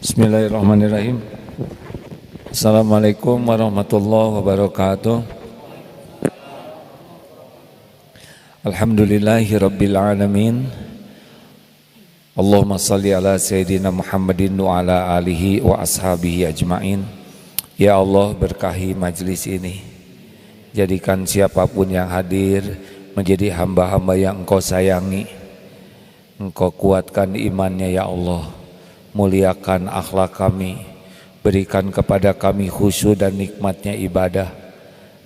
Bismillahirrahmanirrahim. Assalamualaikum warahmatullahi wabarakatuh. Alhamdulillahi rabbil alamin. Allahumma salli ala sayyidina Muhammadin wa ala alihi wa ashabihi ajma'in. Ya Allah, berkahi majlis ini. Jadikan siapapun yang hadir menjadi hamba-hamba yang Engkau sayangi. Engkau kuatkan imannya ya Allah. Muliakan akhlak kami, berikan kepada kami khusyuk dan nikmatnya ibadah,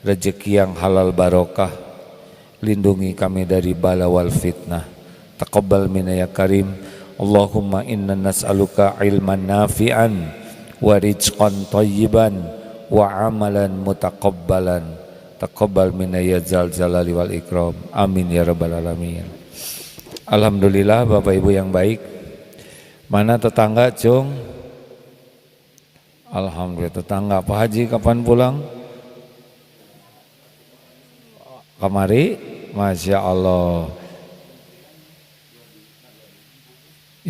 rezeki yang halal barokah, lindungi kami dari bala wal fitnah. Taqabbal minna ya karim. Allahumma inna nas'aluka ilman nafi'an wa rizqan thayyiban wa amalan mutaqabbalan. Taqabbal minna ya zal jalali wal ikram. Amin ya rabbal alamin. Alhamdulillah Bapak Ibu yang baik. Mana tetangga Cung? Alhamdulillah tetangga. Pak Haji kapan pulang? Kamari? Masya Allah.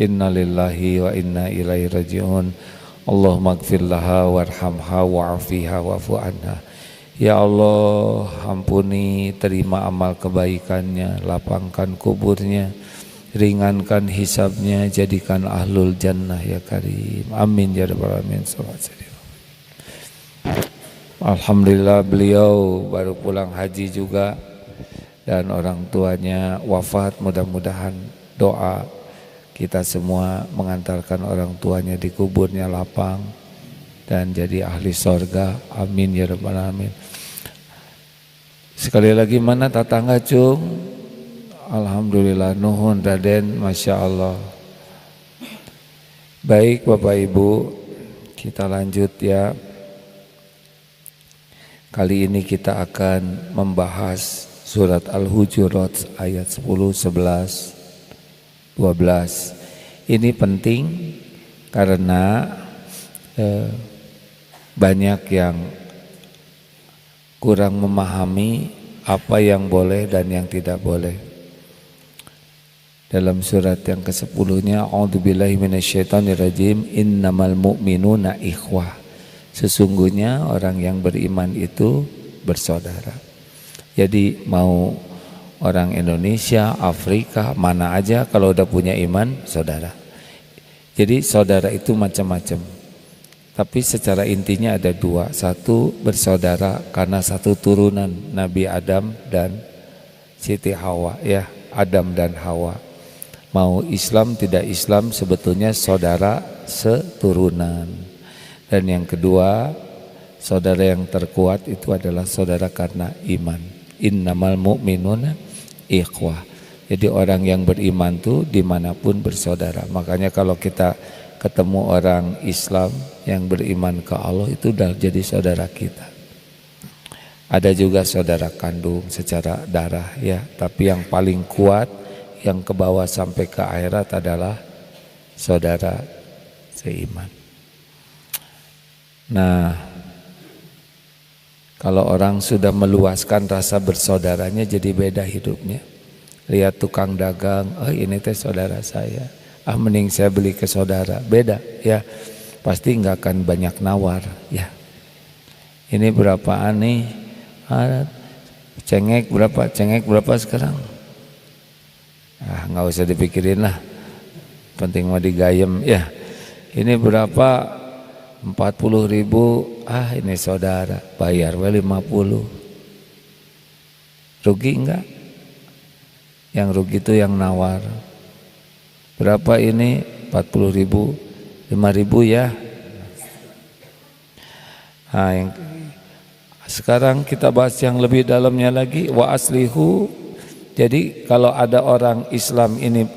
Inna lillahi wa inna ilaihi raji'un. Allahumma gfir laha warhamha wa'afiha wa'fu anha. Ya Allah, ampuni, terima amal kebaikannya, lapangkan kuburnya, ringankan hisabnya, jadikan ahlul jannah ya karim. Amin ya rabbal alamin. Alhamdulillah beliau baru pulang haji juga dan orang tuanya wafat. Mudah-mudahan doa kita semua mengantarkan orang tuanya di kuburnya lapang dan jadi ahli sorga. Amin ya rabbal alamin. Sekali lagi, mana tetangga Cung? Alhamdulillah, nuhun Raden, Masya Allah. Baik Bapak Ibu, kita lanjut ya. Kali ini kita akan membahas surat Al-Hujurat ayat 10, 11, 12. Ini penting karena banyak yang kurang memahami apa yang boleh dan yang tidak boleh. Dalam surat yang ke-10-nya, a'udzubillahi minasyaitonirrajim, innamal mu'minuna ikhwah. Sesungguhnya orang yang beriman itu bersaudara. Jadi mau orang Indonesia, Afrika, mana aja kalau udah punya iman, saudara. Jadi saudara itu macam-macam. Tapi secara intinya ada dua. Satu, bersaudara karena satu turunan Nabi Adam dan Siti Hawa ya, Adam dan Hawa. Mau Islam tidak Islam sebetulnya saudara seturunan. Dan yang kedua, saudara yang terkuat itu adalah saudara karena iman. Innamal mu'minuna ikhwah. Jadi orang yang beriman tuh dimanapun bersaudara. Makanya kalau kita ketemu orang Islam yang beriman ke Allah itu udah jadi saudara kita. Ada juga saudara kandung secara darah ya, tapi yang paling kuat yang ke bawah sampai ke akhirat adalah saudara seiman. Nah, kalau orang sudah meluaskan rasa bersaudaranya jadi beda hidupnya. Lihat tukang dagang, oh ini teh saudara saya. Mending saya beli ke saudara. Beda ya. Pasti nggak akan banyak nawar ya. Ini berapaan nih? Cengek berapa? Cengek berapa sekarang? Nggak usah dipikirin lah. Penting mau digayem ya. Ini berapa? 40.000. Ini saudara. Bayar 50. Rugi enggak? Yang rugi itu yang nawar. Berapa ini? 40.000. 5.000 ya. Sekarang kita bahas yang lebih dalamnya lagi. Wa aslihu. Jadi kalau ada orang Islam ini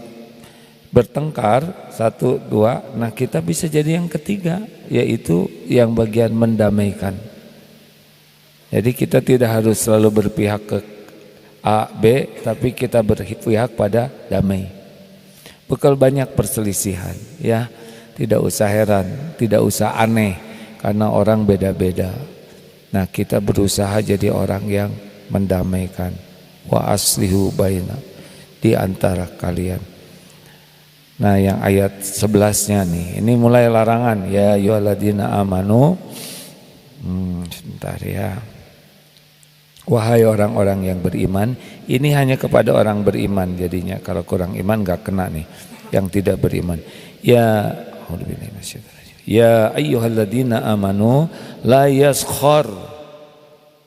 bertengkar, 1, 2, nah kita bisa jadi yang ketiga, yaitu yang bagian mendamaikan. Jadi kita tidak harus selalu berpihak ke A, B, tapi kita berpihak pada damai. Bekal banyak perselisihan ya, tidak usah heran, tidak usah aneh karena orang beda-beda. Nah kita berusaha jadi orang yang mendamaikan. Wa aslihu baina, di antara kalian. Nah, yang ayat 11-nya nih, ini mulai larangan. Ya ayyuhalladzina amanu. Sebentar ya. Wahai orang-orang yang beriman, ini hanya kepada orang beriman jadinya. Kalau kurang iman gak kena nih, yang tidak beriman. Ya ayyuhalladzina amanu la yaskhar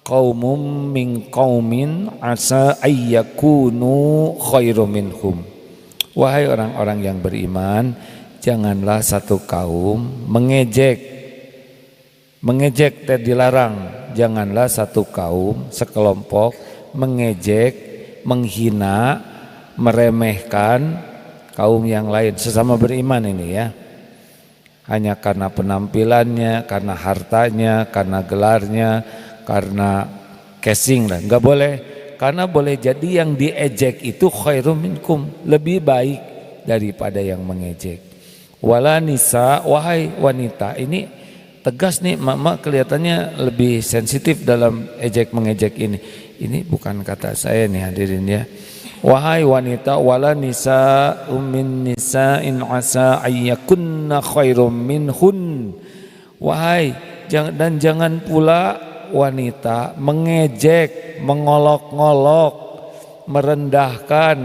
qaumum min qaumin asa ayyakunu khairum minhum. Wahai orang-orang yang beriman, janganlah satu kaum mengejek dilarang. Janganlah satu kaum, sekelompok mengejek, menghina, meremehkan kaum yang lain, sesama beriman ini ya. Hanya karena penampilannya, karena hartanya, karena gelarnya, karena casing lah, enggak boleh. Karena boleh jadi yang diejek itu khairum minkum, lebih baik daripada yang mengejek. Wala nisa, wahai wanita. Ini tegas nih, mama kelihatannya lebih sensitif dalam ejek mengejek ini. Ini bukan kata saya nih hadirin ya. Wahai wanita, wala nisa min nisa'in asa ayyakunna khairum minhun. Wahai, dan jangan pula wanita mengejek, mengolok-ngolok, merendahkan,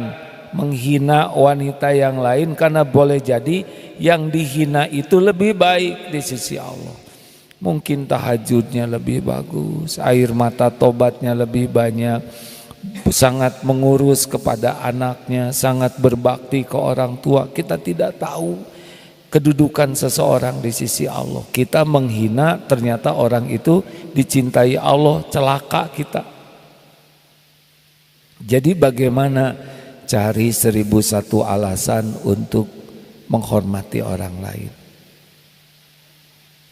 menghina wanita yang lain, karena boleh jadi yang dihina itu lebih baik di sisi Allah. Mungkin tahajudnya lebih bagus, air mata tobatnya lebih banyak, sangat mengurus kepada anaknya, sangat berbakti ke orang tua. Kita tidak tahu kedudukan seseorang di sisi Allah. Kita menghina, ternyata orang itu dicintai Allah, celaka kita. Jadi bagaimana cari 1001 alasan untuk menghormati orang lain.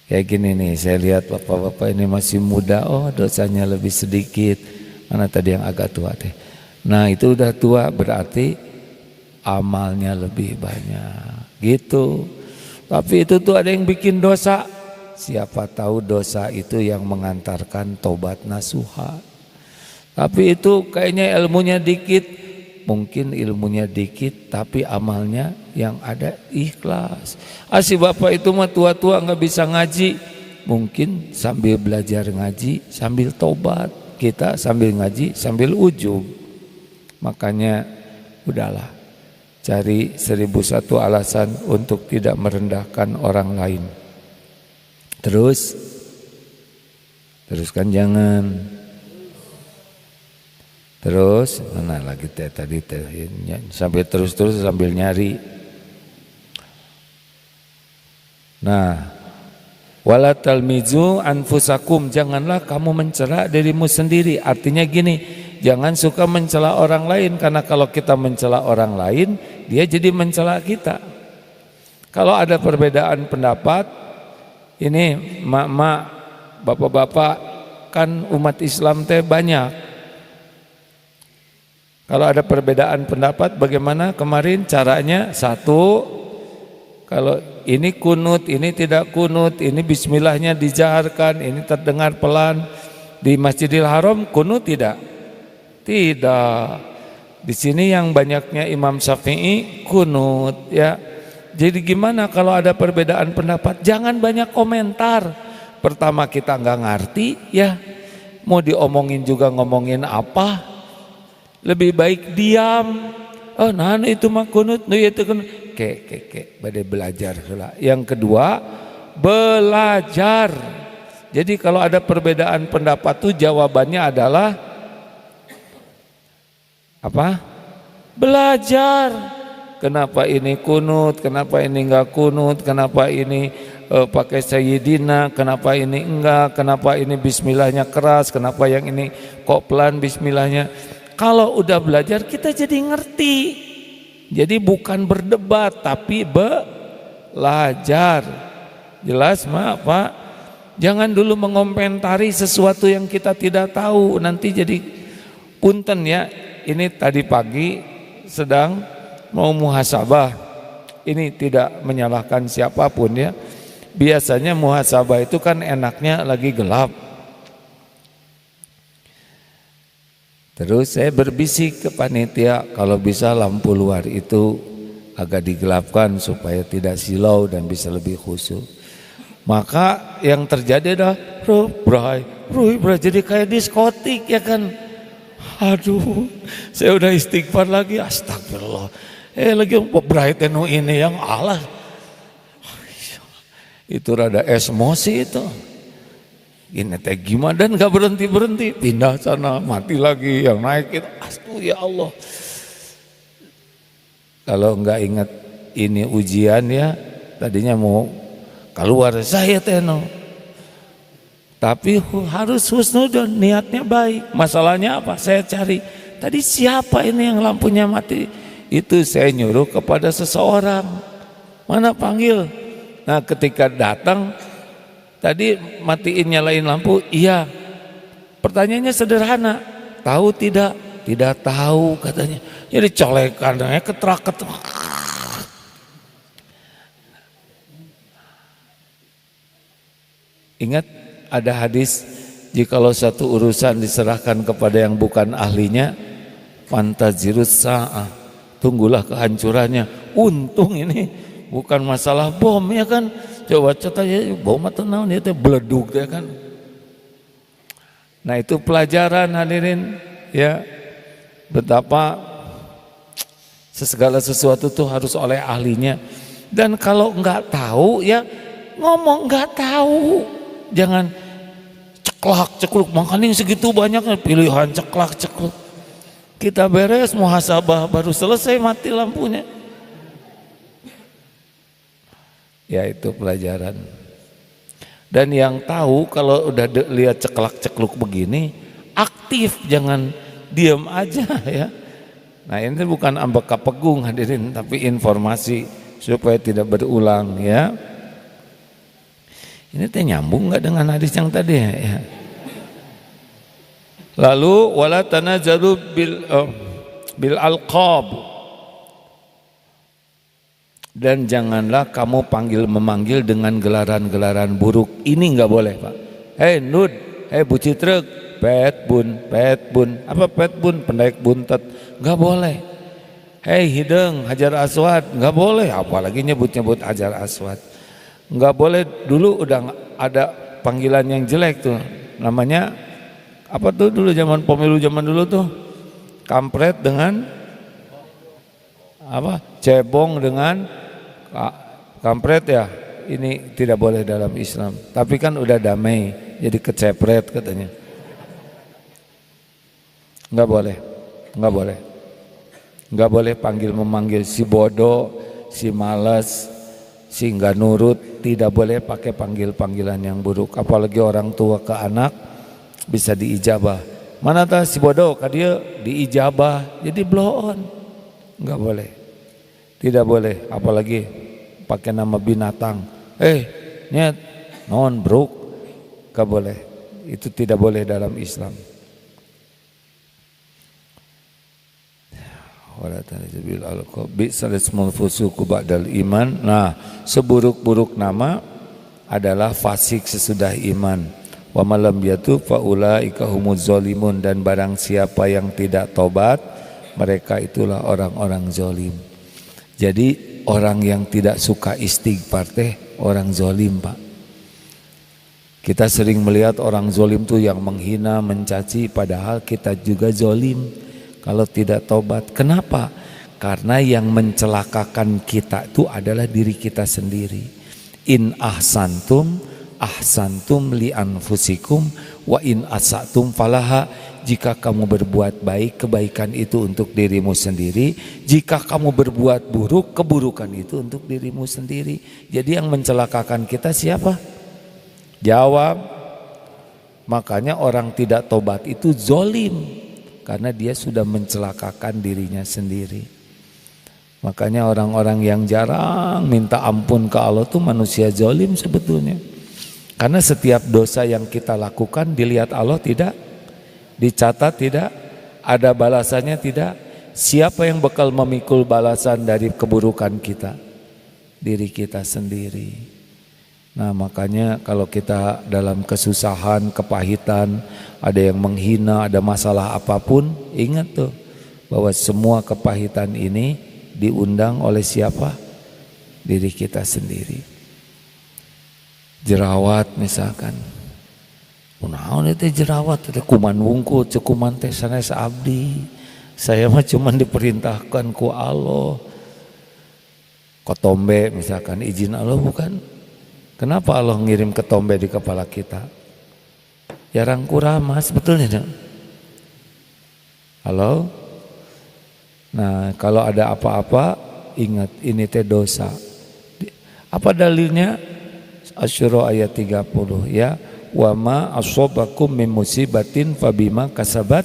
Kayak gini nih, saya lihat bapak-bapak ini masih muda, oh dosanya lebih sedikit. Mana tadi yang agak tua deh. Nah itu udah tua berarti amalnya lebih banyak gitu. Tapi itu tuh ada yang bikin dosa. Siapa tahu dosa itu yang mengantarkan tobat nasuha. Tapi itu kayaknya ilmunya dikit. Mungkin ilmunya dikit tapi amalnya yang ada ikhlas. Si bapak itu mah tua-tua gak bisa ngaji. Mungkin sambil belajar ngaji sambil tobat. Kita sambil ngaji sambil ujub. Makanya udahlah, cari 1001 alasan untuk tidak merendahkan orang lain. Teruskan jangan. Terus mana lagi tadi sampai terus sambil nyari. Nah, wala talmizu anfusakum, janganlah kamu mencela dirimu sendiri. Artinya gini, jangan suka mencela orang lain, karena kalau kita mencela orang lain, dia jadi mencela kita. Kalau ada perbedaan pendapat, ini mak-mak, bapak-bapak, kan umat Islam teh banyak. Kalau ada perbedaan pendapat, bagaimana kemarin caranya? Satu, kalau ini kunut, ini tidak kunut, ini bismillahnya dijaharkan, ini terdengar pelan. Di Masjidil Haram kunut tidak? Tidak. Di sini yang banyaknya Imam Syafi'i kunut ya. Jadi gimana kalau ada perbedaan pendapat? Jangan banyak komentar. Pertama kita nggak ngerti ya. Mau diomongin juga ngomongin apa? Lebih baik diam. Oh nah itu mah kunut, itu kunut. Badai belajar heula. Yang kedua, belajar. Jadi kalau ada perbedaan pendapat tuh jawabannya adalah apa? Belajar. Kenapa ini kunut, kenapa ini enggak kunut, kenapa ini pakai sayyidina, kenapa ini enggak, kenapa ini bismillahnya keras, kenapa yang ini kok pelan bismillahnya. Kalau udah belajar kita jadi ngerti. Jadi bukan berdebat tapi belajar. Jelas Pak? Jangan dulu mengomentari sesuatu yang kita tidak tahu. Nanti jadi punten ya. Ini tadi pagi sedang mau muhasabah. Ini tidak menyalahkan siapapun ya. Biasanya muhasabah itu kan enaknya lagi gelap. Terus saya berbisik ke panitia, kalau bisa lampu luar itu agak digelapkan supaya tidak silau dan bisa lebih khusyuk. Maka yang terjadi adalah Bray, jadi kayak diskotik ya kan. Aduh, saya udah istighfar lagi, astagfirullah. Lagi Bray tenu ini yang Allah. Itu rada emosi itu. Ini teh gimana, dan gak berhenti pindah sana, mati lagi, yang naik itu aduh ya Allah. Kalau nggak ingat ini ujian ya, tadinya mau keluar saya teno, tapi harus husnudon, niatnya baik. Masalahnya apa? Saya cari tadi siapa ini yang lampunya mati, itu saya nyuruh kepada seseorang, mana panggil. Nah ketika datang tadi matiin nyalain lampu, iya. Pertanyaannya sederhana, tahu tidak? Tidak tahu katanya. Jadi colekannya ketrak. Ingat ada hadis, jikalau satu urusan diserahkan kepada yang bukan ahlinya, fantazirus sa'ah, tunggulah kehancurannya. Untung ini bukan masalah bom ya kan. Coba aja bom atau naon itu beleduk ya kan. Nah itu pelajaran hadirin ya, betapa segala sesuatu tuh harus oleh ahlinya. Dan kalau nggak tahu ya ngomong nggak tahu, jangan ceklak cekluk. Makanya segitu banyaknya pilihan ceklak cekluk. Kita beres muhasabah baru selesai mati lampunya. Ya itu pelajaran. Dan yang tahu kalau udah lihat ceklak-cekluk begini, aktif, jangan diam aja ya. Nah ini bukan ambek kapegung hadirin, tapi informasi supaya tidak berulang ya. Ini teh nyambung nggak dengan hadis yang tadi ya? Lalu wala tanazalu bil alqab, dan janganlah kamu memanggil dengan gelaran-gelaran buruk. Ini nggak boleh Pak. Hei Nud, hei Bu Citrek, pet bun, apa pet bun, pendaik buntet, nggak boleh. Hei Hideng, Hajar Aswad, nggak boleh. Apalagi nyebut-nyebut Hajar Aswad, nggak boleh. Dulu udah ada panggilan yang jelek tuh, namanya apa tuh dulu zaman pemilu zaman dulu tuh, kampret dengan apa, cebong dengan kampret ya. Ini tidak boleh dalam Islam. Tapi kan udah damai, jadi kecepret katanya. Nggak boleh, nggak boleh, nggak boleh memanggil si bodoh, si malas, si nggak nurut. Tidak boleh pakai panggilan yang buruk. Apalagi orang tua ke anak bisa diijabah. Mana tah si bodoh? Dia diijabah, jadi blow on. Nggak boleh, tidak boleh. Apalagi pakai nama binatang. Nyet, non bro, nggak boleh. Itu tidak boleh dalam Islam. Nah, seburuk-buruk nama adalah fasik sesudah iman. Wa malam yatu faulaika humuz zalimun, dan barang siapa yang tidak tobat, mereka itulah orang-orang zalim. Jadi orang yang tidak suka istighfar teh orang zalim, Pak. Kita sering melihat orang zalim tuh yang menghina, mencaci, padahal kita juga zalim kalau tidak tobat. Kenapa? Karena yang mencelakakan kita itu adalah diri kita sendiri. In ahsantum li anfusikum wa in asatum falaha. Jika kamu berbuat baik, kebaikan itu untuk dirimu sendiri. Jika kamu berbuat buruk, keburukan itu untuk dirimu sendiri. Jadi yang mencelakakan kita siapa? Jawab. Makanya orang tidak tobat itu zalim, karena dia sudah mencelakakan dirinya sendiri. Makanya orang-orang yang jarang minta ampun ke Allah itu manusia zalim sebetulnya. Karena setiap dosa yang kita lakukan dilihat Allah tidak, dicatat tidak, ada balasannya tidak. Siapa yang bakal memikul balasan dari keburukan kita? Diri kita sendiri. Nah makanya kalau kita dalam kesusahan, kepahitan, ada yang menghina, ada masalah apapun, ingat tuh bahwa semua kepahitan ini diundang oleh siapa? Diri kita sendiri. Jerawat misalkan, naon itu jerawat, itu kuman wungkul, kuman teh sanes abdi. Saya mah cuman diperintahkan ku Allah. Kotombe misalkan, izin Allah bukan. Kenapa Allah ngirim ketombe di kepala kita? Jarang kurama sebetulnya. Halo? Nah kalau ada apa-apa ingat ini teh dosa. Apa dalilnya? Asy-Syura ayat 30 ya. Wa ma asobakum min musibatin fabima kasabat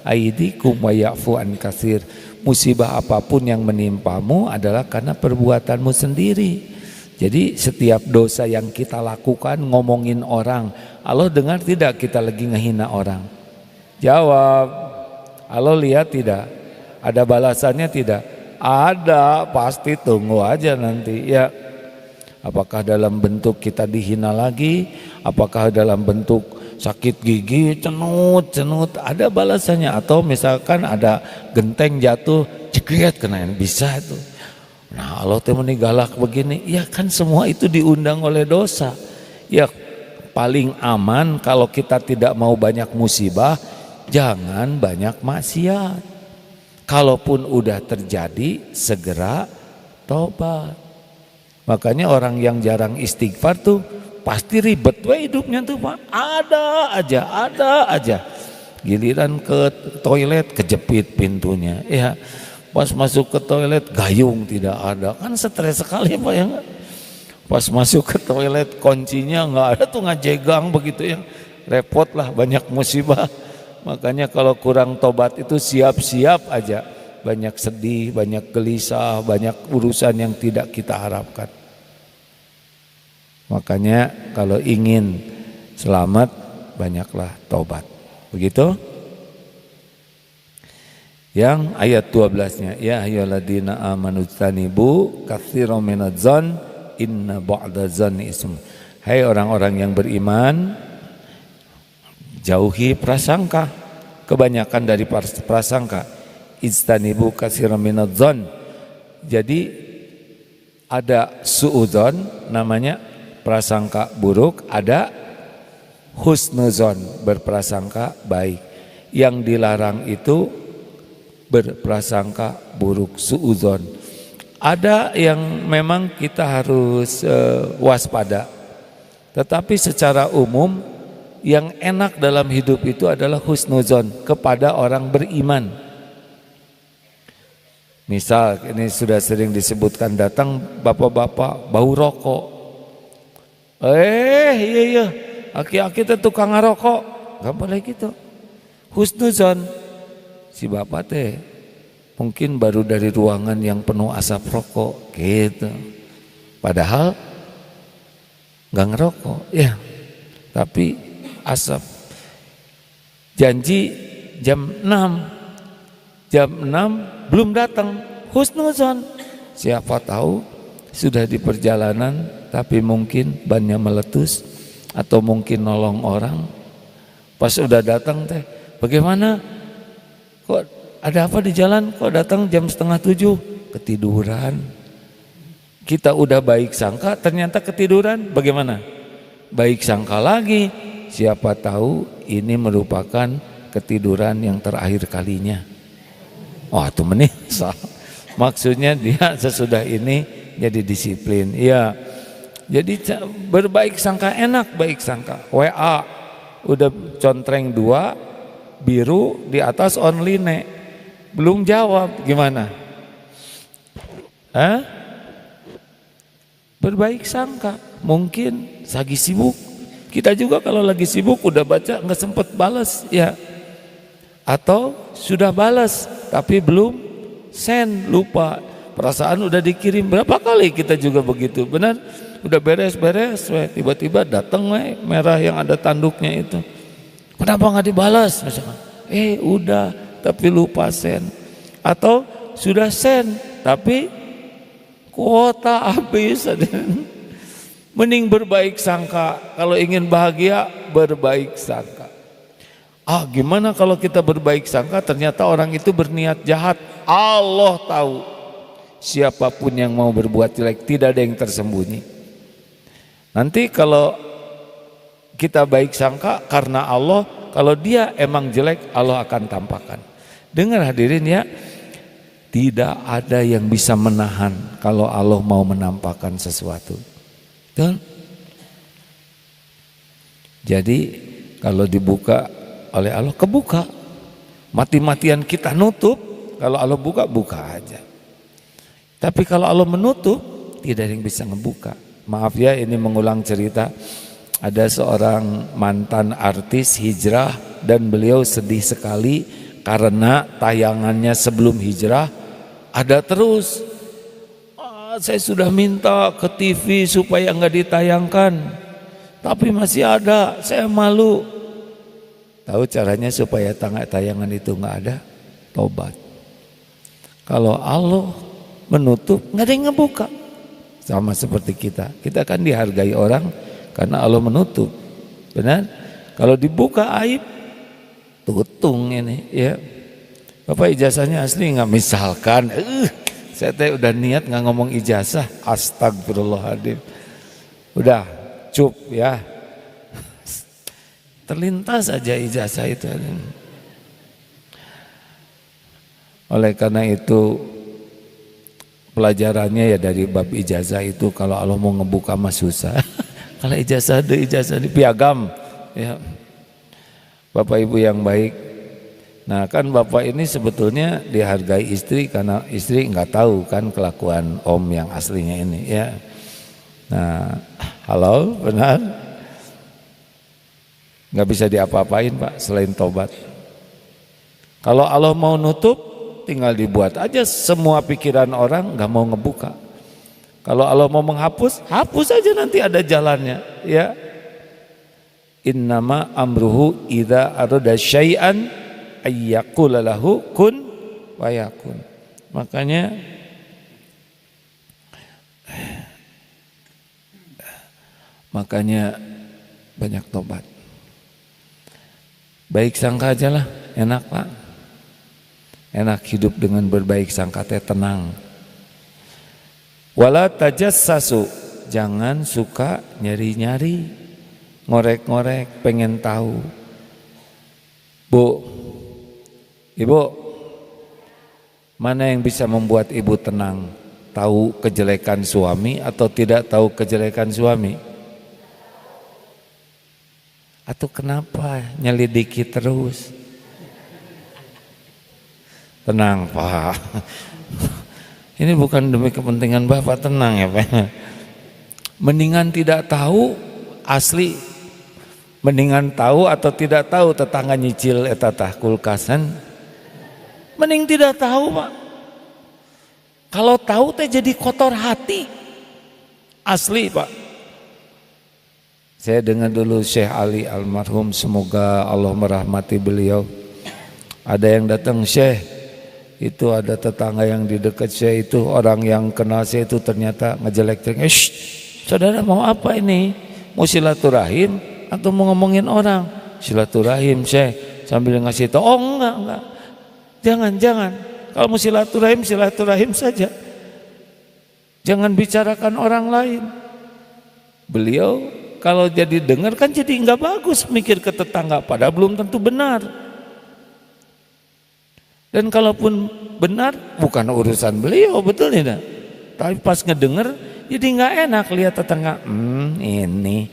aydikum wa ya'fu an katsir. Musibah apapun yang menimpamu adalah karena perbuatanmu sendiri. Jadi setiap dosa yang kita lakukan, ngomongin orang, Allah dengar tidak kita lagi ngehina orang? Jawab. Allah lihat tidak? Ada balasannya tidak? Ada, pasti, tunggu aja nanti ya. Apakah dalam bentuk kita dihina lagi? Apakah dalam bentuk sakit gigi, cenut, ada balasannya. Atau misalkan ada genteng jatuh, jegret kena, bisa itu. Nah Allah teh galak begini, ya kan semua itu diundang oleh dosa. Ya paling aman kalau kita tidak mau banyak musibah, jangan banyak maksiat. Kalaupun udah terjadi, segera tobat. Makanya orang yang jarang istighfar tuh pasti ribet hidupnya tuh Pak. Ada aja. Giliran ke toilet kejepit pintunya, ya. Pas masuk ke toilet gayung tidak ada, kan stres sekali Pak ya. Pas masuk ke toilet kuncinya nggak ada tuh, ngajegang begitu ya, repot lah, banyak musibah. Makanya kalau kurang tobat itu siap-siap aja, banyak sedih, banyak gelisah, banyak urusan yang tidak kita harapkan. Makanya kalau ingin selamat banyaklah tobat. Begitu? Yang ayat 12-nya, ya ayyuhalladzina amanu tanibu katsiran minadz-dzann inna ba'dadz-dzanni ism. Hai orang-orang yang beriman, jauhi prasangka, kebanyakan dari prasangka. Ijtanibu katsiran minadz-dzann. Jadi ada suudzon namanya prasangka buruk, ada husnuzon berprasangka baik. Yang dilarang itu berprasangka buruk, suudzon. Ada yang memang kita harus waspada. Tetapi secara umum yang enak dalam hidup itu adalah husnuzon kepada orang beriman. Misal ini sudah sering disebutkan, datang bapak-bapak bau rokok. Iya, aki-aki itu tukang ngerokok, gak boleh gitu. Husnuzon, si bapak teh mungkin baru dari ruangan yang penuh asap rokok gitu. Padahal gak ngerokok ya, tapi asap. Janji jam 6 belum datang, husnuzon. Siapa tahu sudah di perjalanan tapi mungkin bannya meletus, atau mungkin nolong orang. Pas udah datang teh, bagaimana? Kok ada apa di jalan? Kok datang jam 6:30? Ketiduran. Kita udah baik sangka, ternyata ketiduran. Bagaimana? Baik sangka lagi. Siapa tahu ini merupakan ketiduran yang terakhir kalinya. Oh itu menyesal. Maksudnya dia sesudah ini jadi disiplin. Iya. Jadi berbaik sangka enak, baik sangka. WA udah contreng 2 biru di atas online, belum jawab, gimana? Berbaik sangka, mungkin lagi sibuk. Kita juga kalau lagi sibuk udah baca nggak sempet balas ya, atau sudah balas tapi belum send, lupa. Perasaan udah dikirim berapa kali kita juga begitu, benar? Udah beres-beres, tiba-tiba datang merah yang ada tanduknya itu. Kenapa nggak dibalas? Misalkan, udah tapi lupa send, atau sudah send tapi kuota habis. Mending berbaik sangka. Kalau ingin bahagia, berbaik sangka. Gimana kalau kita berbaik sangka ternyata orang itu berniat jahat? Allah tahu. Siapapun yang mau berbuat jelek, tidak ada yang tersembunyi. Nanti kalau kita baik sangka karena Allah, kalau dia emang jelek, Allah akan tampakkan. Dengar hadirin ya, tidak ada yang bisa menahan kalau Allah mau menampakkan sesuatu. Betul? Jadi kalau dibuka oleh Allah, kebuka. Mati-matian kita nutup, kalau Allah buka, buka aja. Tapi kalau Allah menutup, tidak ada yang bisa ngebuka. Maaf ya, ini mengulang cerita. Ada seorang mantan artis hijrah dan beliau sedih sekali karena tayangannya sebelum hijrah ada terus. Saya sudah minta ke TV supaya nggak ditayangkan, tapi masih ada, saya malu. Tahu caranya supaya tayangan itu nggak ada? Tobat. Kalau Allah menutup, nggak ada yang ngebuka. Sama seperti kita kan dihargai orang karena Allah menutup, benar? Kalau dibuka aib, tutung ini, ya. Bapak ijazahnya asli nggak? Misalkan, saya udah niat nggak ngomong ijazah, astagfirullahaladzim. Udah, cup ya. Terlintas aja ijazah itu. Oleh karena itu pelajarannya ya dari bab ijazah itu, kalau Allah mau ngebuka mah susah. Kalau ijazah di piagam ya. Bapak Ibu yang baik, nah kan bapak ini sebetulnya dihargai istri karena istri nggak tahu kan kelakuan om yang aslinya ini ya. Nah, halo, benar? Nggak bisa diapa-apain Pak selain tobat. Kalau Allah mau nutup, tinggal dibuat aja semua pikiran orang nggak mau ngebuka. Kalau Allah mau menghapus, hapus aja, nanti ada jalannya ya. Innama amruhu idza arada syai'an ayyaqula lahu kun fayakun. Makanya banyak tobat. Baik sangka aja lah, enak Pak. Enak hidup dengan berbaik sangka, tenang. Wala tajassasu, jangan suka nyari-nyari, ngorek-ngorek, pengen tahu. Bu, Ibu, mana yang bisa membuat Ibu tenang? Tahu kejelekan suami atau tidak tahu kejelekan suami? Atau kenapa nyelidiki terus? Tenang Pak, ini bukan demi kepentingan Bapak, tenang ya Pak. Mendingan tidak tahu asli, mendingan tahu atau tidak tahu tetangga nyicil etatah kulkasan. Mending tidak tahu Pak. Kalau tahu teh jadi kotor hati, asli Pak. Saya dengar dulu Syekh Ali almarhum, semoga Allah merahmati beliau. Ada yang datang, Syekh, itu ada tetangga yang di dekat saya itu, orang yang kenal saya itu ternyata ngejelek-jelek. Saudara mau apa ini? Mau silaturahim atau mau ngomongin orang? Silaturahim Syekh, sambil ngasih tahu. Oh enggak. Jangan. Kalau mau silaturahim saja. Jangan bicarakan orang lain. Beliau kalau jadi dengar kan jadi enggak bagus mikir ke tetangga, padahal belum tentu benar. Dan kalaupun benar bukan urusan beliau, betul tidak? Tapi pas ngedenger jadi nggak enak lihat tetangga, ini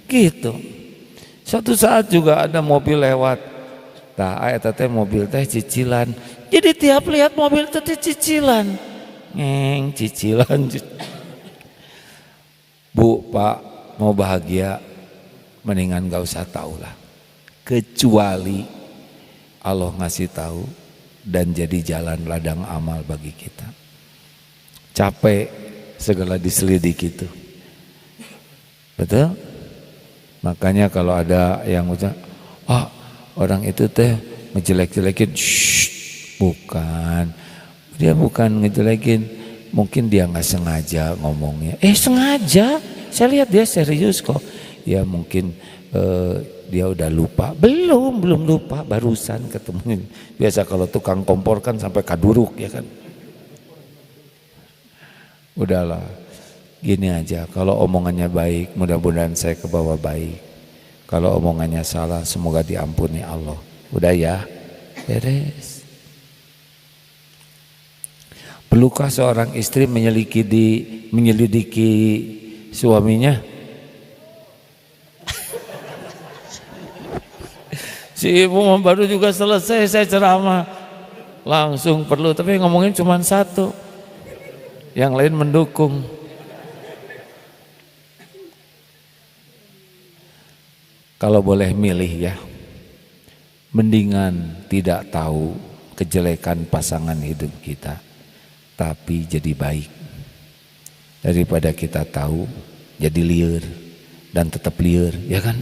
gitu. Suatu saat juga ada mobil lewat, teh mobil teh cicilan. Jadi tiap lihat mobil teh cicilan, cicilan. Bu, Pak, mau bahagia mendingan gak usah tahu lah, kecuali Allah ngasih tahu dan jadi jalan ladang amal bagi kita. Capek segala diselidiki itu, betul? Makanya kalau ada yang ucap, orang itu teh ngejelek-jelekin, bukan, dia bukan ngejelekin, Mungkin dia nggak sengaja ngomongnya. Sengaja, saya lihat dia serius kok. Ya mungkin dia udah lupa. Belum lupa, barusan ketemu. Biasa kalau tukang kompor kan sampai kaduruk ya kan. Udahlah, gini aja. Kalau omongannya baik, mudah-mudahan saya ke bawah baik. Kalau omongannya salah, semoga diampuni Allah. Udah ya, beres. Perlukah seorang istri menyelidiki suaminya? Si ibu baru juga selesai saya ceramah, langsung perlu, tapi ngomongin cuma satu, yang lain mendukung. Kalau boleh milih ya, mendingan tidak tahu kejelekan pasangan hidup kita, tapi jadi baik, daripada kita tahu jadi liar dan tetap liar, ya kan?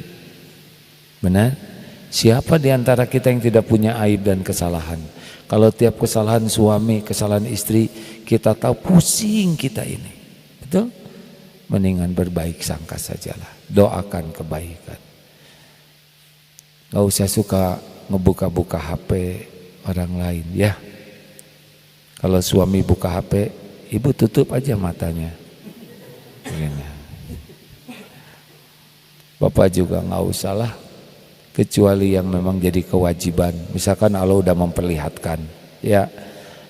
Benar? Siapa di antara kita yang tidak punya aib dan kesalahan? Kalau tiap kesalahan suami, kesalahan istri kita tahu, pusing kita ini, betul? Mendingan berbaik sangka sajalah, doakan kebaikan. Gak usah suka ngebuka-buka HP orang lain ya. Kalau suami buka HP, ibu tutup aja matanya. Begini. Bapak juga gak usah lah, kecuali yang memang jadi kewajiban. Misalkan Allah udah memperlihatkan ya,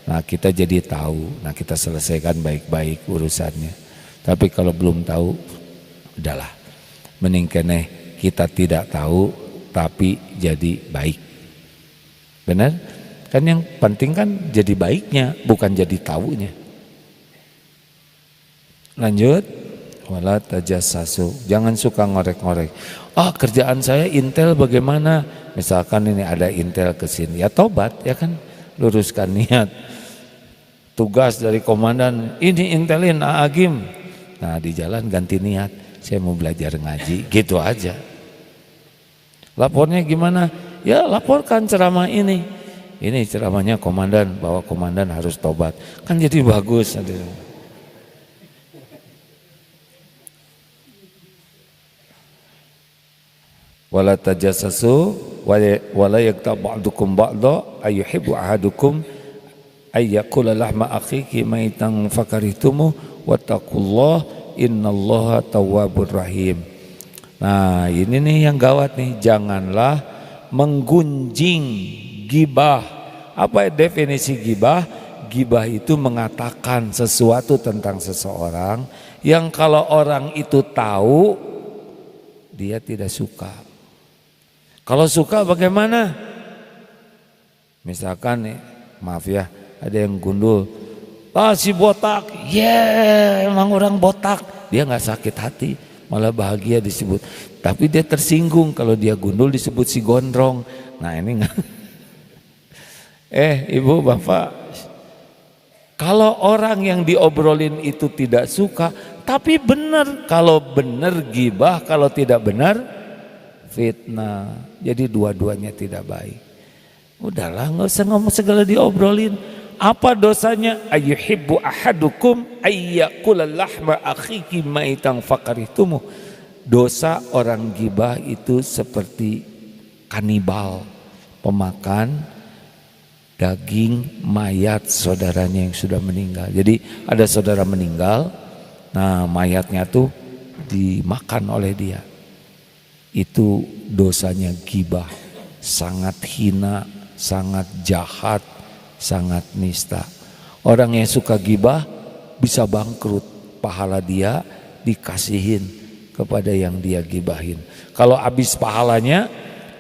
nah kita jadi tahu, nah kita selesaikan baik-baik urusannya. Tapi kalau belum tahu, udahlah, mending keneh kita tidak tahu tapi jadi baik. Benar? Kan yang penting kan jadi baiknya, bukan jadi tahunya. Lanjut. Wala tajassasu, jangan suka ngorek-ngorek. Kerjaan saya intel bagaimana? Misalkan ini ada intel ke sini, ya tobat ya kan, luruskan niat. Tugas dari komandan, ini intelin Agim. Nah di jalan ganti niat, saya mau belajar ngaji, gitu aja. Lapornya gimana? Ya laporkan ceramah ini. Ini ceramahnya komandan, bahwa komandan harus tobat. Kan jadi bagus. Wala tajassasu wala yaghtab ba'dukum ba'dha ayyuhibbu ahadukum ayyakula lahma akhihi maitan fakarihtumu wattaqullah innallaha tawwabur rahim. Nah, ini nih yang gawat nih, janganlah menggunjing gibah. Apa definisi gibah? Gibah itu mengatakan sesuatu tentang seseorang yang kalau orang itu tahu dia tidak suka. Kalau suka bagaimana? Misalkan nih, maaf ya, ada yang gundul, si botak, emang orang botak, dia nggak sakit hati, malah bahagia disebut. Tapi dia tersinggung kalau dia gundul disebut si gondrong. Nah ini nggak. Ibu bapak, kalau orang yang diobrolin itu tidak suka, tapi benar, kalau benar gibah, kalau tidak benar fitnah. Jadi dua-duanya tidak baik. Udahlah, nggak usah ngomong segala diobrolin. Apa dosanya? Ayyuhibbu ahadukum ayyakula lahma akhihi maitan fakarihtumu. Dosa orang gibah itu seperti kanibal, pemakan daging mayat saudaranya yang sudah meninggal. Jadi ada saudara meninggal, nah mayatnya tuh dimakan oleh dia. Itu dosanya gibah, sangat hina, sangat jahat, sangat nista. Orang yang suka gibah bisa bangkrut, pahala dia dikasihin kepada yang dia gibahin. Kalau habis pahalanya,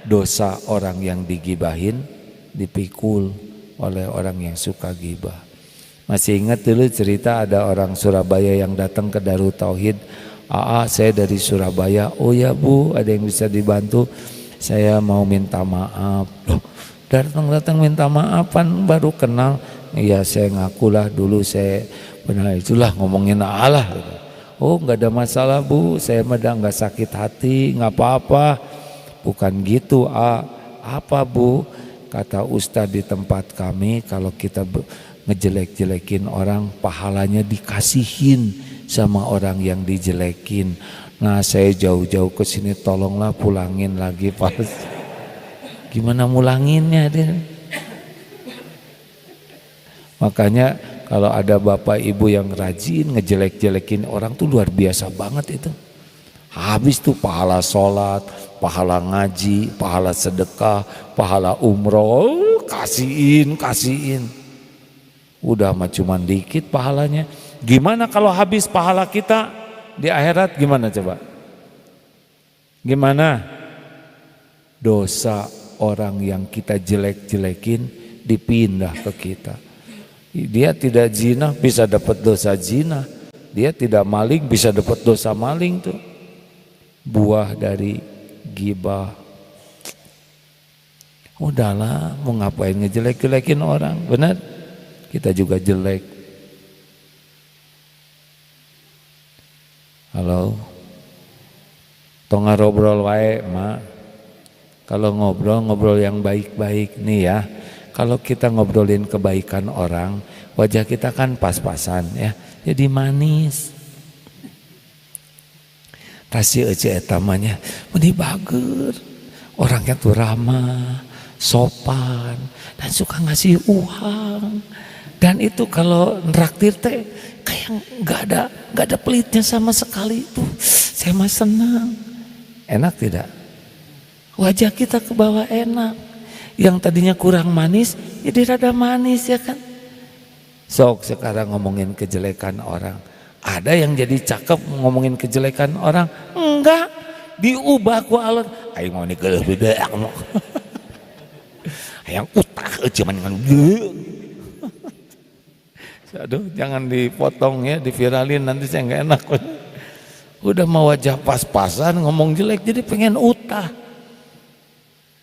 dosa orang yang digibahin dipikul oleh orang yang suka gibah. Masih ingat dulu cerita ada orang Surabaya yang datang ke Darut Tauhid. Saya dari Surabaya. Oh ya Bu, ada yang bisa dibantu? Saya mau minta maaf. Loh, datang minta maafan baru kenal. Iya saya ngakulah dulu saya benar, itulah ngomongin Allah. Oh nggak ada masalah Bu, saya mah nggak sakit hati, nggak apa-apa. Bukan gitu Apa Bu? kata Ustadz di tempat kami, kalau kita ngejelek-jelekin orang, pahalanya dikasihin sama orang yang dijelekin. Nah, saya jauh-jauh ke sini, tolonglah pulangin lagi Pak. Gimana mulanginnya dia? Makanya kalau ada bapak ibu yang rajin ngejelek-jelekin orang tuh luar biasa banget itu. Habis tuh pahala sholat, pahala ngaji, pahala sedekah, pahala umroh, kasihin. Udah mah cuman dikit pahalanya. Gimana kalau habis pahala kita di akhirat, gimana coba? Gimana? Dosa orang yang kita jelek-jelekin dipindah ke kita. Dia tidak zina bisa dapat dosa zina, dia tidak maling bisa dapat dosa maling tuh. Buah dari ghibah. Udahlah, mau ngapain ngejelek-jelekin orang, benar? Kita juga jelek. Halo, tong ngobrol wae mak. Kalau ngobrol yang baik-baik nih ya. Kalau kita ngobrolin kebaikan orang, wajah kita kan pas-pasan ya, jadi manis. Tasih ece etamanya, meni bager. Orangnya tuh ramah, sopan, dan suka ngasih uang. Dan itu kalau nraktir teh kayak nggak ada pelitnya sama sekali tuh. Saya mah senang. Enak tidak? Wajah kita ke bawah enak. Yang tadinya kurang manis jadi rada manis ya kan. Sok sekarang ngomongin kejelekan orang. Ada yang jadi cakep ngomongin kejelekan orang? Enggak, diubah ku alon. Aing mau nikah beda. Yang utak cuman dengan aduh, jangan dipotong ya, diviralin nanti saya nggak enak. Udah mau wajah pas-pasan ngomong jelek jadi pengen utah.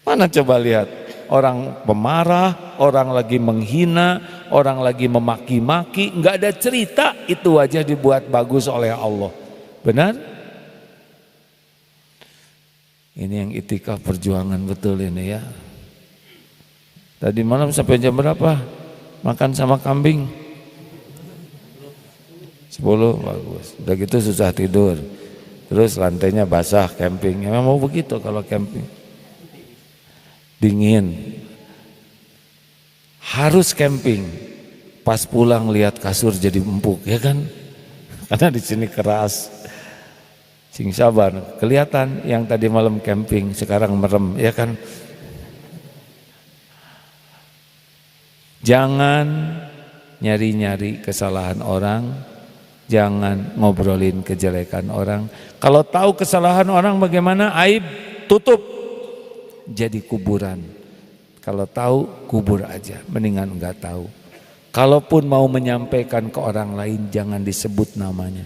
Mana coba lihat, orang pemarah, orang lagi menghina, orang lagi memaki-maki, nggak ada cerita, itu wajah dibuat bagus oleh Allah. Benar? Ini yang itikaf perjuangan betul ini ya. Tadi malam sampai jam berapa? Makan sama kambing 10, bagus. Udah gitu susah tidur. Terus lantainya basah camping. Emang mau begitu kalau camping. Dingin. Harus camping. Pas pulang lihat kasur jadi empuk ya kan? Karena di sini keras. Sing sabar. Kelihatan yang tadi malam camping sekarang merem ya kan? Jangan nyari-nyari kesalahan orang, jangan ngobrolin kejelekan orang. Kalau tahu kesalahan orang bagaimana, aib tutup, jadi kuburan. Kalau tahu kubur aja, mendingan enggak tahu. Kalaupun mau menyampaikan ke orang lain, jangan disebut namanya.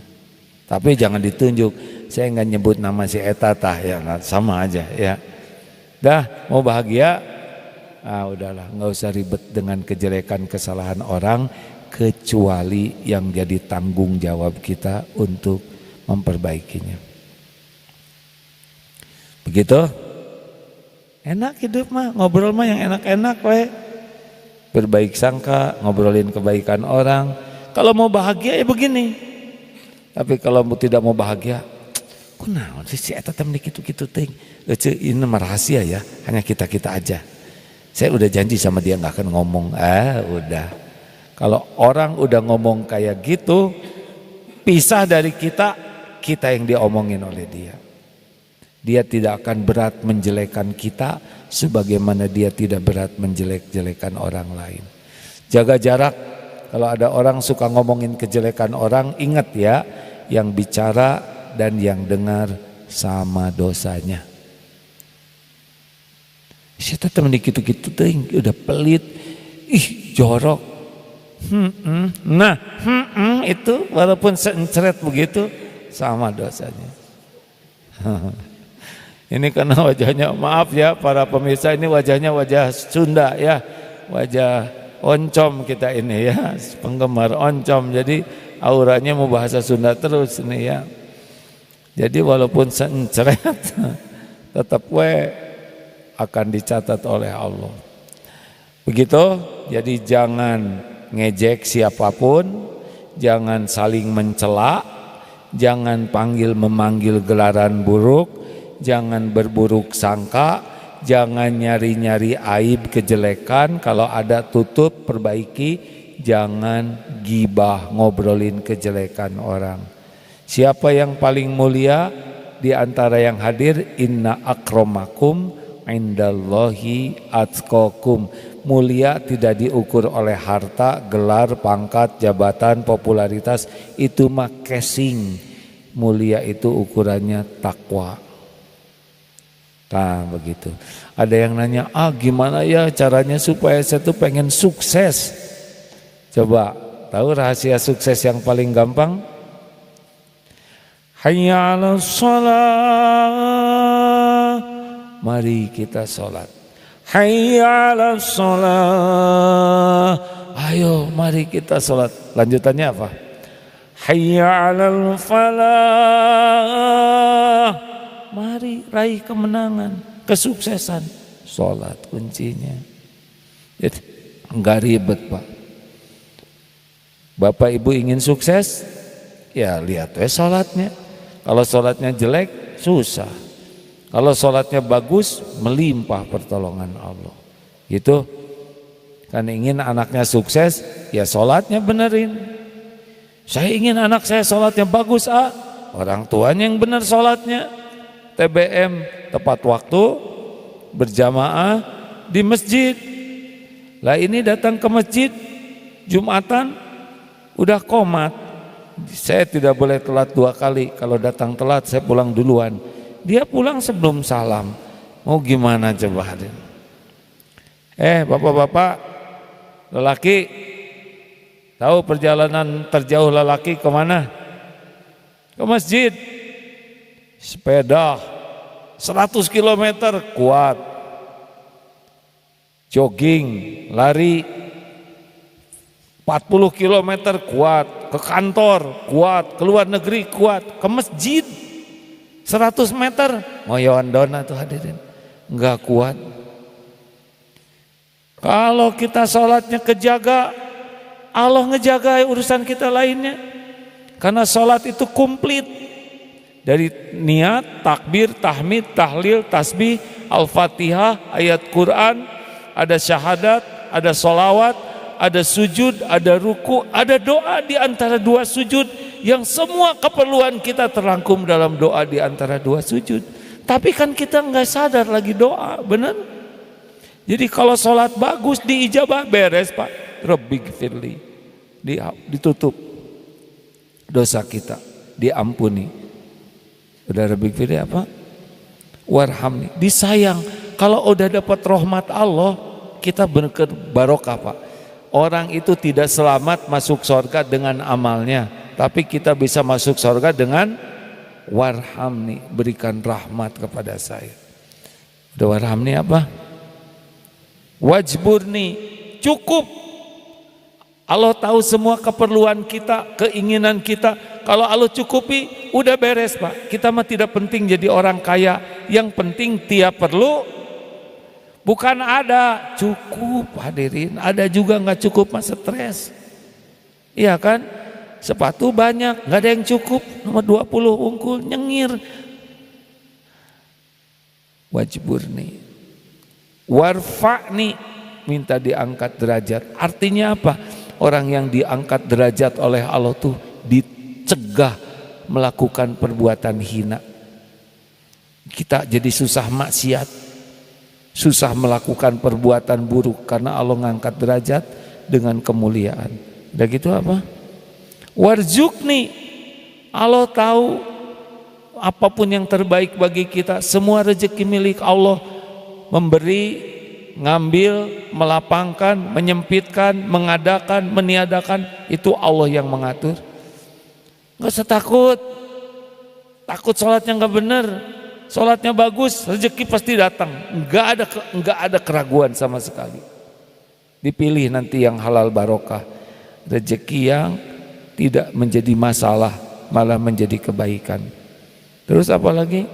Tapi jangan ditunjuk. Saya enggak nyebut nama si Eta tah ya, sama aja ya. Dah mau bahagia. Udahlah, nggak usah ribet dengan kejelekan kesalahan orang, kecuali yang jadi tanggung jawab kita untuk memperbaikinya. Begitu? Enak hidup mah, ngobrol mah yang enak-enak we. Berbaik sangka, ngobrolin kebaikan orang. Kalau mau bahagia ya begini. Tapi kalau tidak mau bahagia, kunaon si eta teh kitu-kitu teh. Ini mah rahasia ya, hanya kita-kita aja. Saya udah janji sama dia nggak akan ngomong. Udah. Kalau orang udah ngomong kayak gitu, pisah dari kita, kita yang diomongin oleh dia. Dia tidak akan berat menjelekan kita, sebagaimana dia tidak berat menjelek-jelekan orang lain. Jaga jarak. Kalau ada orang suka ngomongin kejelekan orang, ingat ya, yang bicara dan yang dengar sama dosanya. Saya temen gitu-gitu tuh udah pelit, jorok. Nah, itu walaupun seencret begitu sama dosanya. Ini karena wajahnya, maaf ya para pemirsa, ini wajahnya wajah Sunda ya, wajah oncom kita ini ya, penggemar oncom. Jadi auranya mau bahasa Sunda terus nih ya. Jadi walaupun seencret tetap akan dicatat oleh Allah. Begitu, jadi jangan ngejek siapapun, jangan saling mencela, jangan memanggil gelaran buruk, jangan berburuk sangka, jangan nyari-nyari aib kejelekan, kalau ada tutup perbaiki, jangan gibah ngobrolin kejelekan orang. Siapa yang paling mulia di antara yang hadir? Inna akramakum indallahi atqakum. Mulia tidak diukur oleh harta, gelar, pangkat, jabatan, popularitas, itu mah casing. Mulia itu ukurannya takwa. Nah begitu. Ada yang nanya, gimana ya caranya supaya saya tuh pengen sukses? Coba tahu rahasia sukses yang paling gampang? Hayya 'alas shalah. Mari kita sholat. Hayya 'alas shalah. Ayo mari kita sholat. Lanjutannya apa? Hayya 'alal falah. Mari raih kemenangan, kesuksesan. Sholat kuncinya. Jadi enggak ribet, Pak. Bapak Ibu ingin sukses? Ya lihat sholatnya. Kalau sholatnya jelek, susah. Kalau sholatnya bagus, melimpah pertolongan Allah. Gitu. Kan ingin anaknya sukses, ya sholatnya benerin. Saya ingin anak saya sholatnya bagus, orang tuanya yang benar sholatnya. TBM tepat waktu, berjamaah di masjid. Lah ini datang ke masjid Jumatan udah komat. Saya tidak boleh telat 2 kali. Kalau datang telat saya pulang duluan. Dia pulang sebelum salam. Mau gimana coba hadir? Bapak-bapak, lelaki, tahu perjalanan terjauh lelaki kemana? Ke masjid. Sepeda 100 km kuat. Jogging, lari 40 km kuat. Ke kantor kuat, ke luar negeri kuat, ke masjid 100 meter ngoyon dona tuh hadirin, enggak kuat. Kalau kita sholatnya kejaga, Allah ngejaga urusan kita lainnya. Karena sholat itu komplit. Dari niat, takbir, tahmid, tahlil, tasbih, al-fatihah, ayat Quran, ada syahadat, ada sholawat, ada sujud, ada ruku, ada doa di antara 2 sujud, yang semua keperluan kita terangkum dalam doa di antara 2 sujud. Tapi kan kita nggak sadar lagi doa, benar? Jadi kalau sholat bagus diijabah, beres Pak. Rabbighfirli, ditutup dosa kita, diampuni. Udah Rabbighfirli apa? Warhamni, disayang. Kalau udah dapat rahmat Allah, kita barokah Pak. Orang itu tidak selamat masuk surga dengan amalnya, tapi kita bisa masuk surga dengan warhamni, berikan rahmat kepada saya. Udah warhamni apa? Wajburni, cukup. Allah tahu semua keperluan kita, keinginan kita. Kalau Allah cukupi, udah beres Pak. Kita mah tidak penting jadi orang kaya, yang penting tiap perlu. Bukan ada cukup hadirin, ada juga nggak cukup mah stres. Iya kan? Sepatu banyak, nggak ada yang cukup, nomor 20 unggul nyengir. Wajburni, warfa'ni, minta diangkat derajat. Artinya apa? Orang yang diangkat derajat oleh Allah tuh dicegah melakukan perbuatan hina. Kita jadi susah maksiat, susah melakukan perbuatan buruk karena Allah ngangkat derajat dengan kemuliaan. Udah gitu apa? Warzuqni, Allah tahu apapun yang terbaik bagi kita. Semua rezeki milik Allah, memberi, ngambil, melapangkan, menyempitkan, mengadakan, meniadakan, itu Allah yang mengatur. Gak usah takut sholatnya gak benar, sholatnya bagus, rezeki pasti datang. Enggak ada keraguan sama sekali. Dipilih nanti yang halal barokah, rezeki yang tidak menjadi masalah, malah menjadi kebaikan. Terus apa lagi?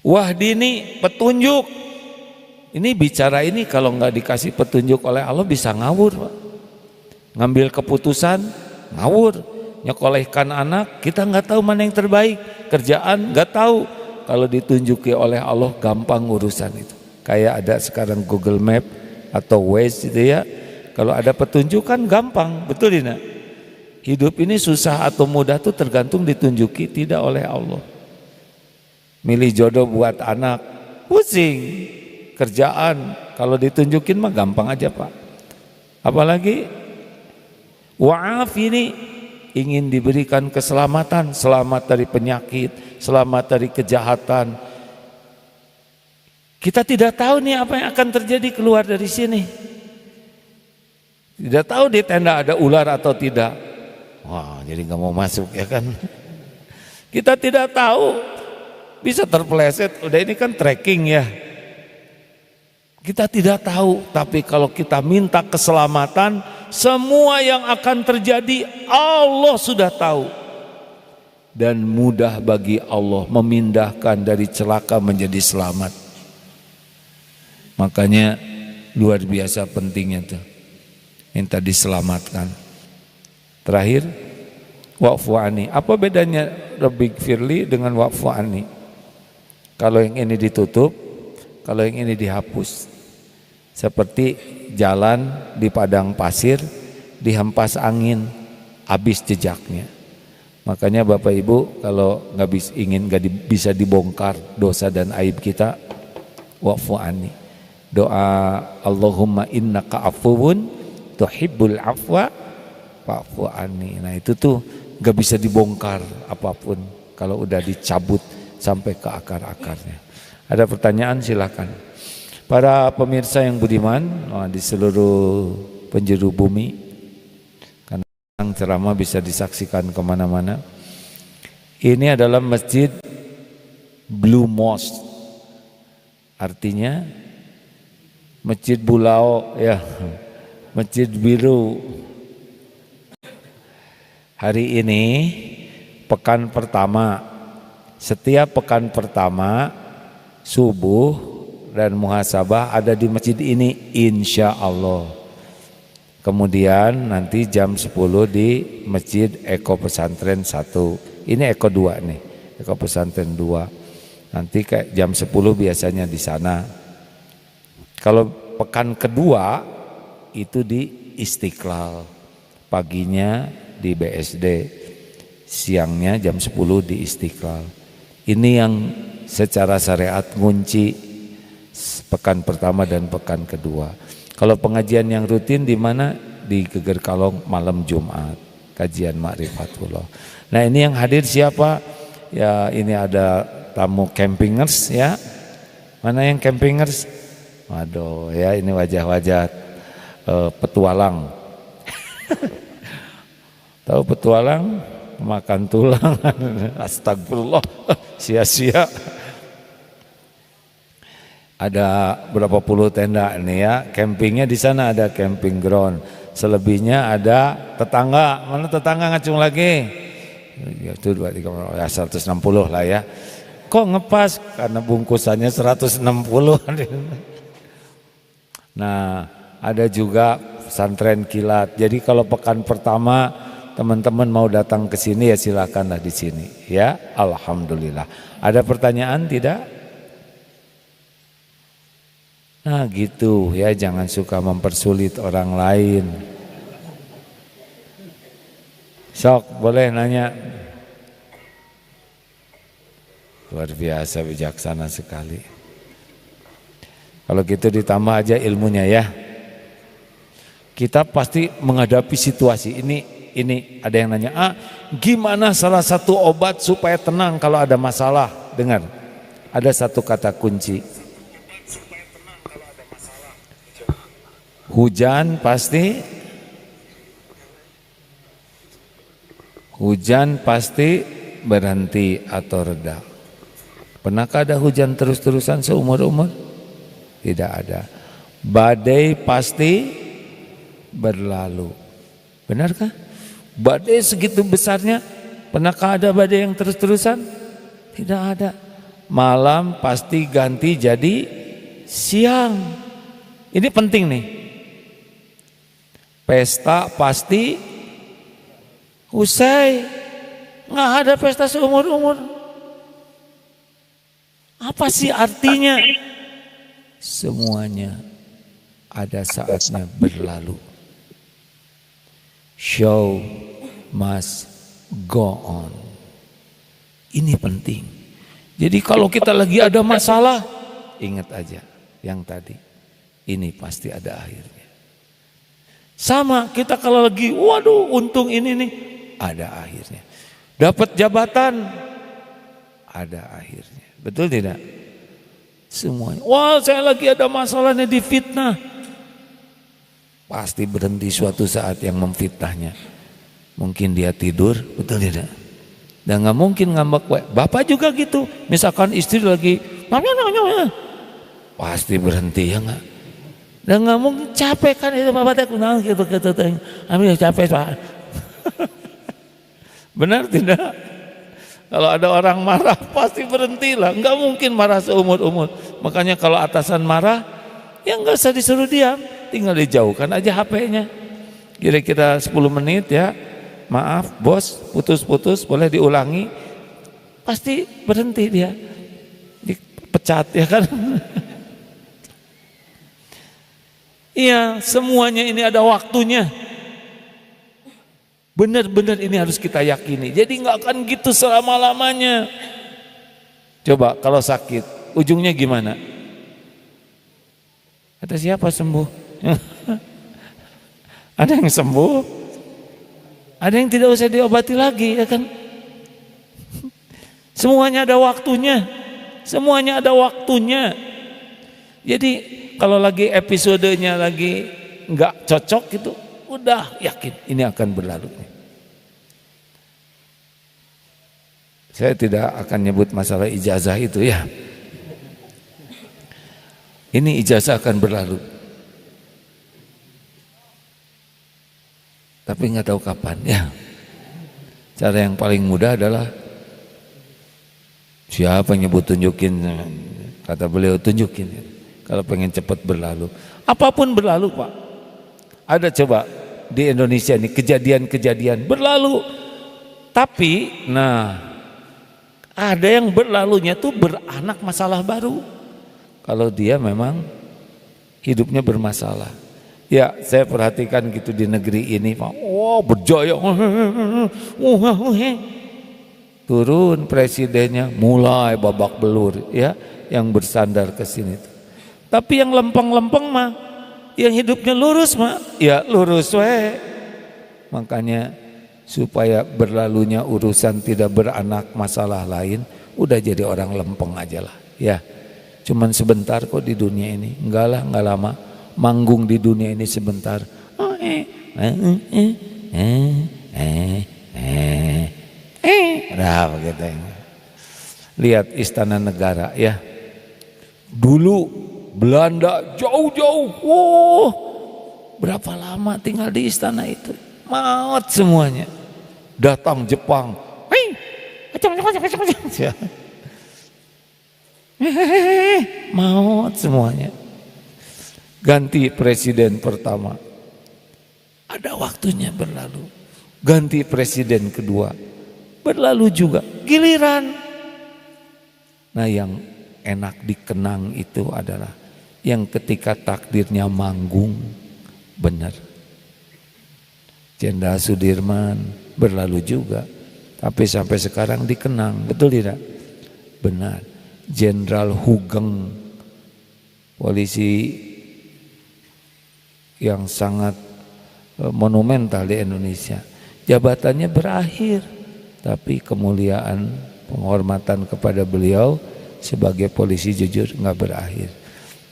Wahdini, petunjuk. Ini bicara ini kalau nggak dikasih petunjuk oleh Allah bisa ngawur, Pak. Ngambil keputusan ngawur, nyekolehkan anak kita nggak tahu mana yang terbaik, kerjaan nggak tahu. Kalau ditunjuki oleh Allah gampang urusan itu. Kayak ada sekarang Google Map atau Waze gitu ya. Kalau ada petunjuk kan gampang, betul tidak? Hidup ini susah atau mudah tuh tergantung ditunjuki tidak oleh Allah. Milih jodoh buat anak pusing, kerjaan kalau ditunjukin mah gampang aja Pak. Apalagi wa'af ini ingin diberikan keselamatan, selamat dari penyakit, selamat dari kejahatan. Kita tidak tahu nih apa yang akan terjadi keluar dari sini. Tidak tahu di tenda ada ular atau tidak. Wah, jadi nggak mau masuk ya kan. Kita tidak tahu, bisa terpeleset. Udah ini kan trekking ya. Kita tidak tahu, tapi kalau kita minta keselamatan, semua yang akan terjadi Allah sudah tahu. Dan mudah bagi Allah memindahkan dari celaka menjadi selamat. Makanya luar biasa pentingnya tuh. Minta diselamatkan. Terakhir, wa'fu anni. Apa bedanya Rabbik firli dengan wa'fu anni? Kalau yang ini ditutup, kalau yang ini dihapus. Seperti jalan di padang pasir, dihempas angin, habis jejaknya. Makanya Bapak Ibu kalau ingin bisa dibongkar dosa dan aib kita, wa'fu anni. Doa Allahumma innaka afuwun tuhibbul afwa fa'fu anni. Nah itu tuh gak bisa dibongkar apapun kalau udah dicabut sampai ke akar-akarnya. Ada pertanyaan silakan. Para pemirsa yang budiman di seluruh penjuru bumi, karena ceramah bisa disaksikan kemana-mana. Ini adalah masjid Blue Mosque, artinya masjid Bulau ya, masjid biru. Hari ini pekan pertama, setiap pekan pertama subuh dan muhasabah ada di masjid ini insya Allah. Kemudian nanti jam 10 di Masjid Eko Pesantren 1. Ini Eko 2 nih, Eko Pesantren 2. Nanti kayak jam 10 biasanya di sana. Kalau pekan kedua itu di Istiqlal. Paginya di BSD, siangnya jam 10 di Istiqlal. Ini yang secara syariat ngunci pekan pertama dan pekan kedua. Kalau pengajian yang rutin di mana? Di Geger Kalong malam Jumat, kajian Ma'rifatullah. Nah ini yang hadir siapa? Ya ini ada tamu campingers ya. Mana yang campingers? Waduh ya ini wajah-wajah petualang. Tahu petualang? Makan tulang. Astagfirullah, sia-sia. Ada berapa puluh tenda ini ya, campingnya di sana ada camping ground. Selebihnya ada tetangga, mana tetangga ngacung lagi? Itu 2, 3, 160 lah ya. Kok ngepas? Karena bungkusannya 160. Nah, ada juga pesantren kilat. Jadi kalau pekan pertama teman-teman mau datang ke sini ya silakanlah di sini ya. Alhamdulillah. Ada pertanyaan tidak? Nah gitu ya, jangan suka mempersulit orang lain. Sok boleh nanya. Luar biasa bijaksana sekali. Kalau gitu ditambah aja ilmunya ya. Kita pasti menghadapi situasi ini ada yang nanya, gimana salah satu obat supaya tenang kalau ada masalah? Dengar, ada satu kata kunci. Hujan pasti berhenti atau reda. Pernahkah ada hujan terus-terusan seumur-umur? Tidak ada. Badai pasti berlalu. Benarkah? Badai segitu besarnya, pernahkah ada badai yang terus-terusan? Tidak ada. Malam pasti ganti jadi siang. Ini penting nih. Pesta pasti usai. Nggak ada pesta seumur-umur. Apa sih artinya? Semuanya ada saatnya berlalu. Show must go on. Ini penting. Jadi kalau kita lagi ada masalah, ingat aja yang tadi. Ini pasti ada akhirnya. Sama kita kalau lagi, waduh untung ini nih, ada akhirnya. Dapat jabatan, ada akhirnya. Betul tidak? Semuanya. Wah, saya lagi ada masalahnya, difitnah. Pasti berhenti suatu saat yang memfitnahnya. Mungkin dia tidur, betul tidak? Dan nggak mungkin ngambek. Bapak juga gitu. Misalkan istri lagi, pasti berhenti ya nggak? Dan nggak mungkin capek kan itu bapak teh kunang gitu, ambil capek Pak. Benar tidak? Kalau ada orang marah pasti berhentilah. Nggak mungkin marah seumur-umur. Makanya kalau atasan marah, ya nggak usah disuruh diam, tinggal dijauhkan aja HP-nya. Kira-kira 10 menit ya. Maaf bos, putus-putus, boleh diulangi. Pasti berhenti dia. Dipecat ya kan. Iya, semuanya ini ada waktunya. Benar-benar ini harus kita yakini. Jadi nggak akan gitu selama-lamanya. Coba kalau sakit, ujungnya gimana? Kata siapa sembuh? Ada yang sembuh, ada yang tidak usah diobati lagi, ya kan? Semuanya ada waktunya. Semuanya ada waktunya. Jadi kalau lagi episodenya lagi nggak cocok gitu, udah yakin ini akan berlalu. Saya tidak akan nyebut masalah ijazah itu ya. Ini ijazah akan berlalu. Tapi nggak tahu kapan ya. Cara yang paling mudah adalah siapa yang nyebut tunjukin, kata beliau tunjukin. Kalau pengen cepat berlalu, apapun berlalu Pak. Ada coba di Indonesia ini kejadian-kejadian berlalu, tapi nah ada yang berlalunya tuh beranak masalah baru. Kalau dia memang hidupnya bermasalah. Ya saya perhatikan gitu di negeri ini Pak. Wow berjaya. Turun presidennya mulai babak belur ya, yang bersandar ke sini. Tapi yang lempeng-lempeng mah, yang hidupnya lurus mah, ya lurus we. Makanya supaya berlalunya urusan tidak beranak masalah lain, udah jadi orang lempeng aja lah. Ya, cuman sebentar kok di dunia ini, enggak lah, enggak lama. Manggung di dunia ini sebentar. Nah begitu. Lihat Istana Negara ya. Dulu Belanda jauh-jauh, wow, berapa lama tinggal di istana itu, maut semuanya. Datang Jepang, maut semuanya. Ganti presiden pertama, ada waktunya berlalu. Ganti presiden kedua, berlalu juga. Giliran. Nah yang enak dikenang itu adalah yang ketika takdirnya manggung benar. Jenderal Sudirman berlalu juga, tapi sampai sekarang dikenang, betul tidak? Benar. Jenderal Hugeng, polisi yang sangat monumental di Indonesia, jabatannya berakhir, tapi kemuliaan penghormatan kepada beliau sebagai polisi jujur nggak berakhir.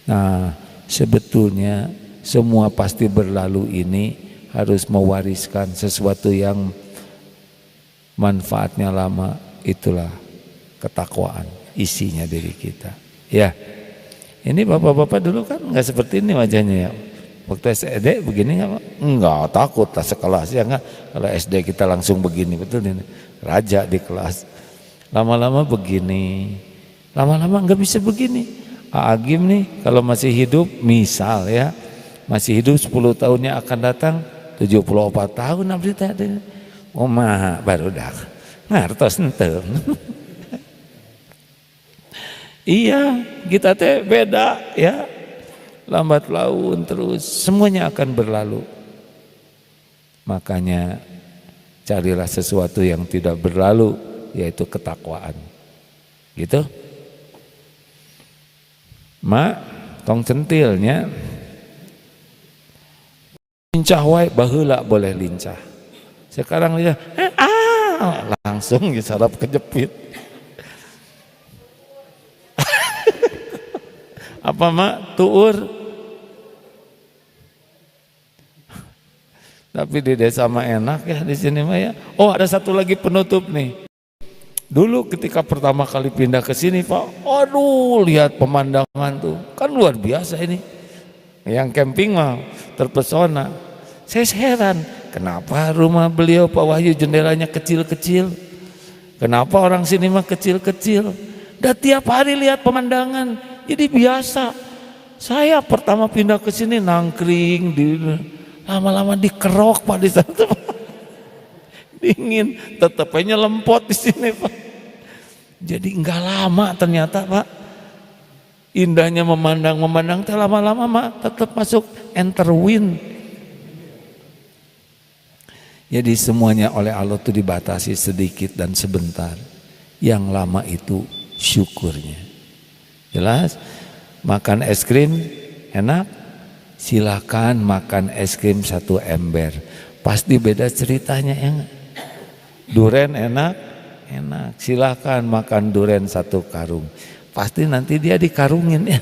Nah sebetulnya semua pasti berlalu ini harus mewariskan sesuatu yang manfaatnya lama, itulah ketakwaan isinya diri kita. Ya, ini bapak-bapak dulu kan nggak seperti ini wajahnya ya. Waktu SD begini nggak takut lah sekelas ya nggak. Kalau SD kita langsung begini, betul ini raja di kelas. Lama-lama begini, lama-lama nggak bisa begini. Agim nih kalau masih hidup, misal ya, masih hidup 10 tahunnya akan datang, 74 tahun abdi tadi. Oh mah baru dah ngartos henteu. Iya, kita teh beda ya. Lambat laun terus semuanya akan berlalu. Makanya carilah sesuatu yang tidak berlalu, yaitu ketakwaan. Gitu. Mak, tong centilnya lincah wae baheula boleh lincah. Sekarang dia langsung sarap kejepit. Apa mak tuur? Tapi di desa mah enak ya, di sini mah ya. Oh, ada satu lagi penutup nih. Dulu ketika pertama kali pindah ke sini, Pak, aduh lihat pemandangan tuh, kan luar biasa ini. Yang camping mah terpesona. Saya heran, kenapa rumah beliau Pak Wahyu jendelanya kecil-kecil? Kenapa orang sini mah kecil-kecil? Dan tiap hari lihat pemandangan, jadi biasa. Saya pertama pindah ke sini nangkring, lama-lama dikerok Pak di sana. Dingin, tetapnya lempot di sini Pak. Jadi enggak lama ternyata Pak. Indahnya memandang teh lama-lama Pak tetap masuk enter win. Jadi semuanya oleh Allah itu dibatasi sedikit dan sebentar. Yang lama itu syukurnya. Jelas? Makan es krim enak? Silakan makan es krim 1 ember. Pasti beda ceritanya ya. Duren enak? Enak. Silakan makan duren 1 karung. Pasti nanti dia dikarungin ya.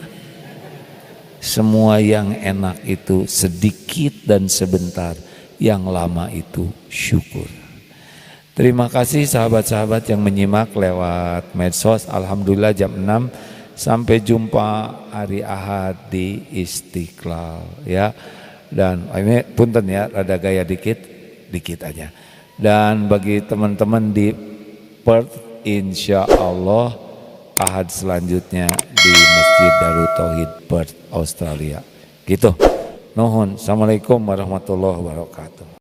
Semua yang enak itu sedikit dan sebentar. Yang lama itu syukur. Terima kasih sahabat-sahabat yang menyimak lewat medsos. Alhamdulillah jam 6. Sampai jumpa hari Ahad di Istiqlal ya. Dan ini punten ya, rada gaya dikit aja. Dan bagi teman-teman di Perth, insya Allah Ahad selanjutnya di Masjid Darut Tauhid Perth, Australia. Gitu. Nuhun. Assalamualaikum warahmatullahi wabarakatuh.